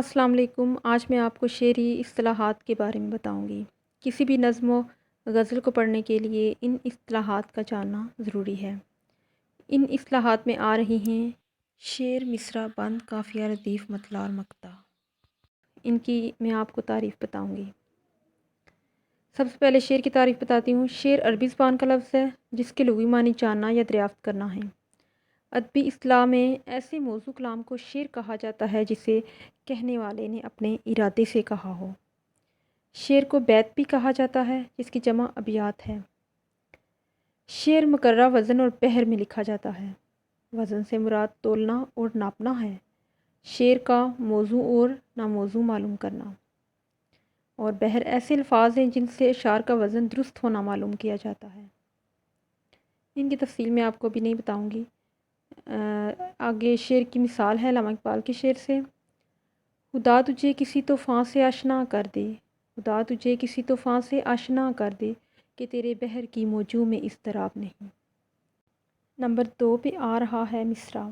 السلام علیکم۔ آج میں آپ کو شعری اصطلاحات کے بارے میں بتاؤں گی۔ کسی بھی نظم و غزل کو پڑھنے کے لیے ان اصطلاحات کا جاننا ضروری ہے۔ ان اصطلاحات میں آ رہی ہیں شعر، مصرع، بند، قافیہ، ردیف، مطلع اور مقطع۔ ان کی میں آپ کو تعریف بتاؤں گی۔ سب سے پہلے شعر کی تعریف بتاتی ہوں۔ شعر عربی زبان کا لفظ ہے جس کے لغوی معنی جاننا یا دریافت کرنا ہے۔ ادبی اصطلاح میں ایسے موضوع کلام کو شعر کہا جاتا ہے جسے کہنے والے نے اپنے ارادے سے کہا ہو۔ شعر کو بیت بھی کہا جاتا ہے جس کی جمع ابیات ہے۔ شعر مقررہ وزن اور بحر میں لکھا جاتا ہے۔ وزن سے مراد تولنا اور ناپنا ہے۔ شعر کا موضوع اور ناموضوع معلوم کرنا، اور بحر ایسے الفاظ ہیں جن سے اشعار کا وزن درست ہونا معلوم کیا جاتا ہے۔ ان کی تفصیل میں آپ کو بھی نہیں بتاؤں گی۔ آگے شعر کی مثال ہے علامہ اقبال کے شعر سے۔ خدا تجھے کسی طوفان سے آشنا کر دے، خدا تجھے کسی طوفان سے آشنا کر دے کہ تیرے بحر کی موجوں میں اضطراب نہیں۔ نمبر 2 پہ آ رہا ہے مصرع۔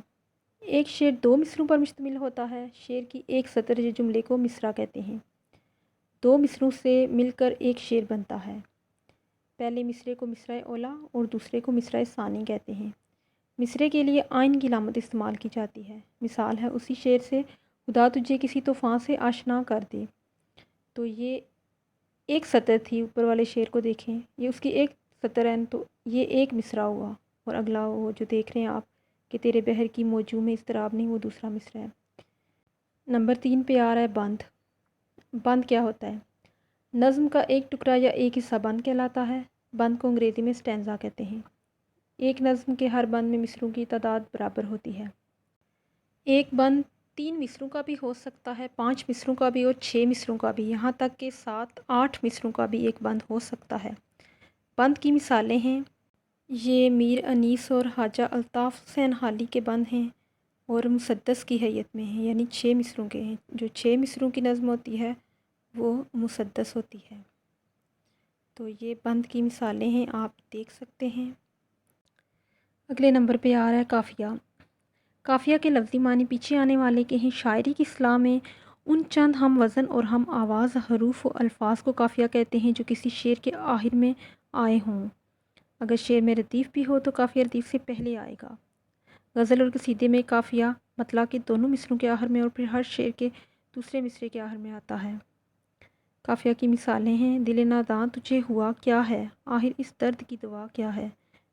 ایک شعر 2 مصرعوں پر مشتمل ہوتا ہے۔ شعر کی ایک سطر یا جملے کو مصرع کہتے ہیں۔ 2 مصرعوں سے مل کر ایک شعر بنتا ہے۔ پہلے مصرعے کو مصرع اولیٰ اور دوسرے کو مصرع ثانی کہتے ہیں۔ مصرعے کے لیے آئین کی علامت استعمال کی جاتی ہے۔ مثال ہے اسی شعر سے، خدا تجھے کسی طوفان سے آشنا کر دے۔ تو یہ ایک سطر تھی، اوپر والے شعر کو دیکھیں، یہ اس کی ایک سطر ہے، تو یہ ایک مصرع ہوا، اور اگلا وہ جو دیکھ رہے ہیں آپ کہ تیرے بحر کی موجوں میں اضطراب نہیں، وہ دوسرا مصرع ہے۔ نمبر 3 پہ آ رہا ہے بند۔ بند کیا ہوتا ہے؟ نظم کا ایک ٹکڑا یا ایک حصہ بند کہلاتا ہے۔ بند کو انگریزی میں سٹینزا کہتے ہیں۔ ایک نظم کے ہر بند میں مصرعوں کی تعداد برابر ہوتی ہے۔ ایک بند 3 مصرعوں کا بھی ہو سکتا ہے، 5 مصرعوں کا بھی اور 6 مصرعوں کا بھی، یہاں تک کہ 7-8 مصرعوں کا بھی ایک بند ہو سکتا ہے۔ بند کی مثالیں ہیں، یہ میر انیس اور خواجہ الطاف حسین حالی کے بند ہیں، اور مسدس کی حیت میں ہیں، یعنی 6 مصرعوں کے ہیں۔ جو 6 مصرعوں کی نظم ہوتی ہے وہ مسدس ہوتی ہے۔ تو یہ بند کی مثالیں ہیں، آپ دیکھ سکتے ہیں۔ اگلے نمبر پہ آ رہا ہے قافیہ۔ قافیہ کے لفظی معنی پیچھے آنے والے کے ہیں۔ شاعری کی اصطلاح میں ان چند ہم وزن اور ہم آواز حروف و الفاظ کو قافیہ کہتے ہیں جو کسی شعر کے آخر میں آئے ہوں۔ اگر شعر میں ردیف بھی ہو تو قافیہ ردیف سے پہلے آئے گا۔ غزل اور قصیدے میں قافیہ مطلع کے دونوں مصرعوں کے آخر میں اور پھر ہر شعر کے دوسرے مصرعے کے آخر میں آتا ہے۔ قافیہ کی مثالیں ہیں، دل ناداں تجھے ہوا کیا ہے، آخر اس درد کی دوا کیا ہے۔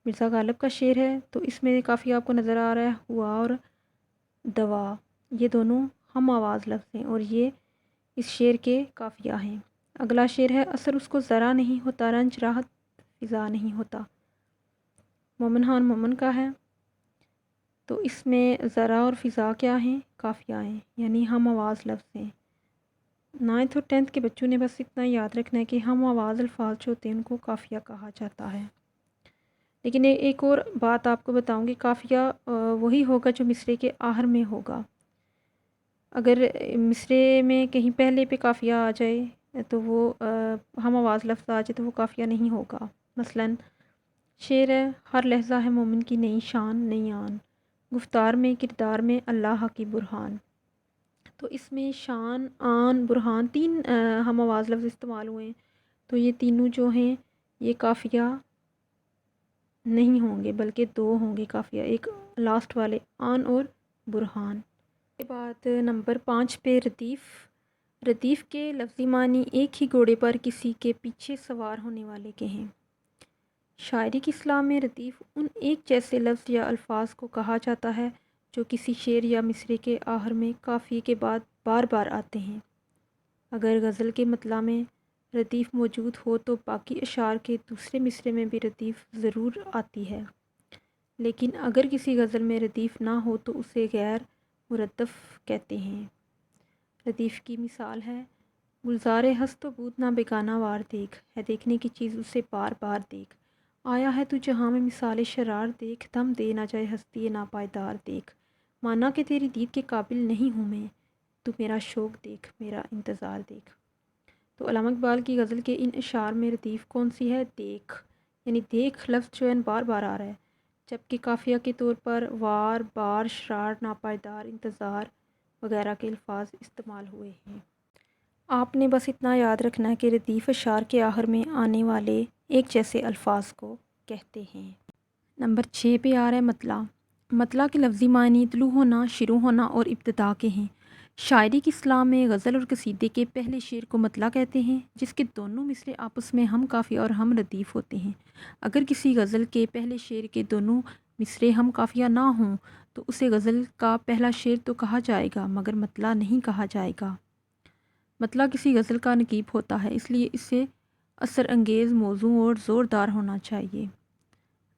مرزا غالب کا شعر ہے، تو اس میں قافیہ آپ کو نظر آ رہا ہے، ہوا اور دوا، یہ دونوں ہم آواز لفظ ہیں اور یہ اس شعر کے قافیہ ہیں۔ اگلا شعر ہے، اثر اس کو ذرا نہیں ہوتا، رنج راحت فضا نہیں ہوتا۔ مومن خان مومن کا ہے، تو اس میں ذرا اور فضا کیا ہیں؟ قافیہ ہیں، یعنی ہم آواز لفظ ہیں۔ 9th اور 10th کے بچوں نے بس اتنا یاد رکھنا ہے کہ ہم آواز الفاظ جو ہوتے ہیں ان کو قافیہ کہا جاتا ہے۔ لیکن ایک اور بات آپ کو بتاؤں گی، قافیہ وہی ہوگا جو مصرعے کے آخر میں ہوگا۔ اگر مصرعے میں کہیں پہلے پہ قافیہ آ جائے تو وہ ہم آواز لفظ آ جائے تو وہ قافیہ نہیں ہوگا۔ مثلاً شعر ہے، ہر لحظہ ہے مومن کی نئی شان نئی آن، گفتار میں کردار میں اللہ کی برہان۔ تو اس میں شان، آن، برہان 3 ہم آواز لفظ استعمال ہوئے ہیں، تو یہ تینوں جو ہیں یہ قافیہ نہیں ہوں گے بلکہ 2 ہوں گے قافیہ، ایک لاسٹ والے آن اور برہان۔ اس کے بعد نمبر 5 پہ ردیف۔ ردیف کے لفظی معنی ایک ہی گھوڑے پر کسی کے پیچھے سوار ہونے والے کے ہیں۔ شاعری کی اصطلاح میں ردیف ان ایک جیسے لفظ یا الفاظ کو کہا جاتا ہے جو کسی شعر یا مصرعے کے آخر میں قافیے کے بعد بار بار آتے ہیں۔ اگر غزل کے مطلع میں ردیف موجود ہو تو باقی اشعار کے دوسرے مصرعے میں بھی ردیف ضرور آتی ہے، لیکن اگر کسی غزل میں ردیف نہ ہو تو اسے غیر مردف کہتے ہیں۔ ردیف کی مثال ہے، گلزار ہست و بود نہ بیگانہ وار دیکھ، ہے دیکھنے کی چیز اسے بار بار دیکھ، آیا ہے تو جہاں میں مثال شرار دیکھ، دم دے نہ جائے ہستی ناپائیدار دیکھ، مانا کہ تیری دید کے قابل نہیں ہوں میں، تو میرا شوق دیکھ میرا انتظار دیکھ۔ تو علامہ اقبال کی غزل کے ان اشعار میں ردیف کون سی ہے؟ دیکھ، یعنی دیکھ لفظ جو ہے بار بار آ رہا ہے، جبکہ قافیہ کے طور پر وار، بار، شرار، ناپائیدار، انتظار وغیرہ کے الفاظ استعمال ہوئے ہیں۔ آپ نے بس اتنا یاد رکھنا ہے کہ ردیف اشعار کے آخر میں آنے والے ایک جیسے الفاظ کو کہتے ہیں۔ نمبر 6 پہ آ رہا ہے مطلع۔ مطلع کے لفظی معنی طلوع ہونا، شروع ہونا اور ابتدا کے ہیں۔ شاعری کی اصطلاح میں غزل اور قصیدے کے پہلے شعر کو مطلع کہتے ہیں، جس کے دونوں مصرے آپس میں ہم قافیہ اور ہم ردیف ہوتے ہیں۔ اگر کسی غزل کے پہلے شعر کے دونوں مصرے ہم قافیہ نہ ہوں تو اسے غزل کا پہلا شعر تو کہا جائے گا مگر مطلع نہیں کہا جائے گا۔ مطلع کسی غزل کا نقیب ہوتا ہے، اس لیے اسے اثر انگیز، موزوں اور زوردار ہونا چاہیے۔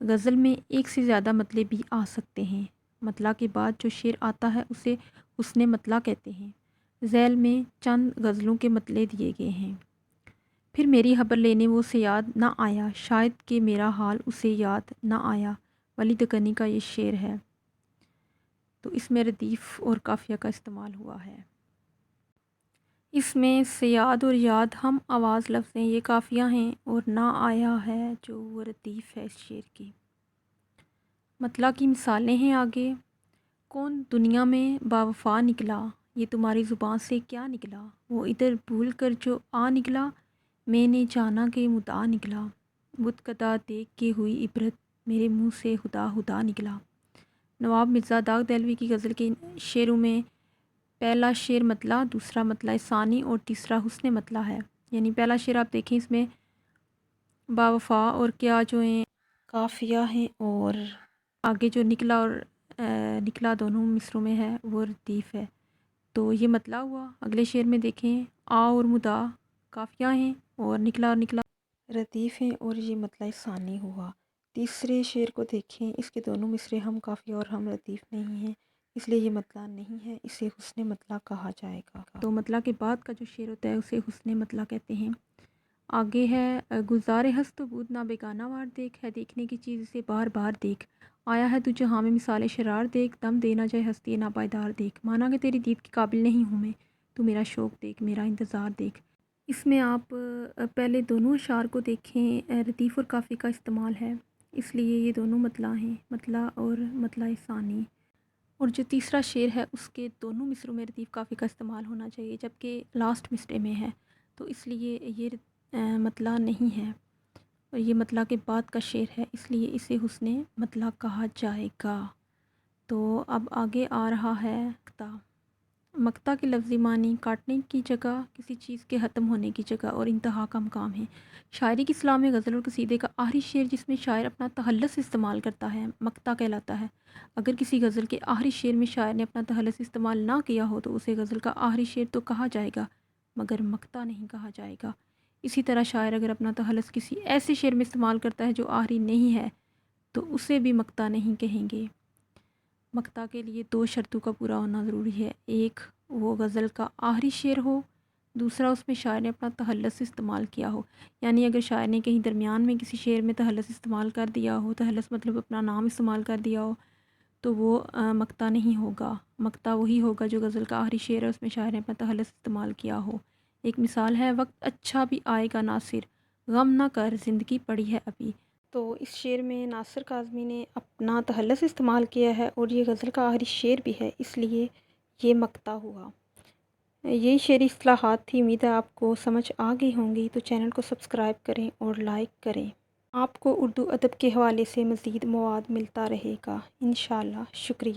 غزل میں ایک سے زیادہ مطلع بھی آ سکتے ہیں۔ مطلع کے بعد جو شعر آتا ہے اسے حسن مطلع کہتے ہیں۔ ذیل میں چند غزلوں کے مطلع دیے گئے ہیں۔ پھر میری خبر لینے وہ صیاد نہ آیا، شاید کہ میرا حال اسے یاد نہ آیا، ولی دکنی کا یہ شعر ہے۔ تو اس میں ردیف اور قافیہ کا استعمال ہوا ہے۔ اس میں صیاد اور یاد ہم آواز لفظ ہیں، یہ قافیہ ہیں، اور نہ آیا ہے جو وہ ردیف ہے اس شعر کی۔ مطلع کی مثالیں ہیں آگے۔ کون دنیا میں باوفا نکلا، یہ تمہاری زبان سے کیا نکلا، وہ ادھر بھول کر جو آ نکلا، میں نے جانا کہ مدعا نکلا، بت کدا دیکھ کے ہوئی عبرت، میرے منہ سے خدا خدا نکلا۔ نواب مرزا داغ دہلوی کی غزل کے شعروں میں پہلا شعر مطلع، دوسرا مطلع ثانی اور تیسرا حسن مطلع ہے۔ یعنی پہلا شعر آپ دیکھیں، اس میں باوفا اور کیا جو ہیں قافیہ ہیں، اور آگے جو نکلا اور نکلا دونوں مصروں میں ہے وہ ردیف ہے، تو یہ مطلع ہوا۔ اگلے شعر میں دیکھیں، آ اور مدعا قافیہ ہیں اور نکلا ردیف ہیں، اور یہ مطلع ثانی ہوا۔ تیسرے شعر کو دیکھیں، اس کے دونوں مصرے ہم قافیہ اور ہم ردیف نہیں ہیں، اس لیے یہ مطلع نہیں ہے، اسے حسن مطلع کہا جائے گا۔ تو مطلع کے بعد کا جو شعر ہوتا ہے اسے حسن مطلع کہتے ہیں۔ آگے ہے گلزار ہست و بود نہ بیگانہ وار دیکھ، ہے دیکھنے کی چیز اسے بار بار دیکھ، آیا ہے تو جہاں میں مثال شرار دیکھ، دم دینا جائے ہستی نا پائیدار دیکھ، مانا کہ تیری دید کے قابل نہیں ہوں میں، تو میرا شوق دیکھ، میرا انتظار دیکھ۔ اس میں آپ پہلے دونوں اشعار کو دیکھیں، ردیف اور قافیہ کا استعمال ہے، اس لیے یہ دونوں مطلع ہیں، مطلع اور مطلع ثانی۔ اور جو تیسرا شعر ہے اس کے دونوں مصروں میں ردیف قافیہ کا استعمال ہونا چاہیے، جبکہ لاسٹ مصرے میں ہے، تو اس لیے یہ مطلع نہیں ہے، اور یہ مطلع کے بعد کا شعر ہے، اس لیے اسے حسن مطلع کہا جائے گا۔ تو اب آگے آ رہا ہے مقطع۔ مقطع کے لفظی معنی کاٹنے کی جگہ، کسی چیز کے ختم ہونے کی جگہ اور انتہا کا مقام ہے۔ شاعری کی اصطلاح میں غزل اور قصیدے کا آخری شعر جس میں شاعر اپنا تخلص استعمال کرتا ہے مقطع کہلاتا ہے۔ اگر کسی غزل کے آخری شعر میں شاعر نے اپنا تخلص استعمال نہ کیا ہو تو اسے غزل کا آخری شعر تو کہا جائے گا مگر مقطع نہیں کہا جائے گا۔ اسی طرح شاعر اگر اپنا تخلص کسی ایسے شعر میں استعمال کرتا ہے جو آخری نہیں ہے تو اسے بھی مقطع نہیں کہیں گے۔ مقطع کے لیے 2 شرطوں کا پورا ہونا ضروری ہے، ایک وہ غزل کا آخری شعر ہو، دوسرا اس میں شاعر نے اپنا تخلص استعمال کیا ہو۔ یعنی اگر شاعر نے کہیں درمیان میں کسی شعر میں تخلص استعمال کر دیا ہو، تخلص مطلب اپنا نام استعمال کر دیا ہو، تو وہ مقطع نہیں ہوگا۔ مقطع وہی ہوگا جو غزل کا آخری شعر ہے، اس میں شاعر نے اپنا تخلص استعمال کیا ہو۔ ایک مثال ہے، وقت اچھا بھی آئے گا ناصر، غم نہ کر زندگی پڑی ہے ابھی۔ تو اس شعر میں ناصر کاظمی نے اپنا تخلص استعمال کیا ہے اور یہ غزل کا آخری شعر بھی ہے، اس لیے یہ مقطع ہوا۔ یہی شعری اصطلاحات تھی، امید ہے آپ کو سمجھ آ گئی ہوں گی، تو چینل کو سبسکرائب کریں اور لائک کریں۔ آپ کو اردو ادب کے حوالے سے مزید مواد ملتا رہے گا انشاءاللہ۔ شکریہ۔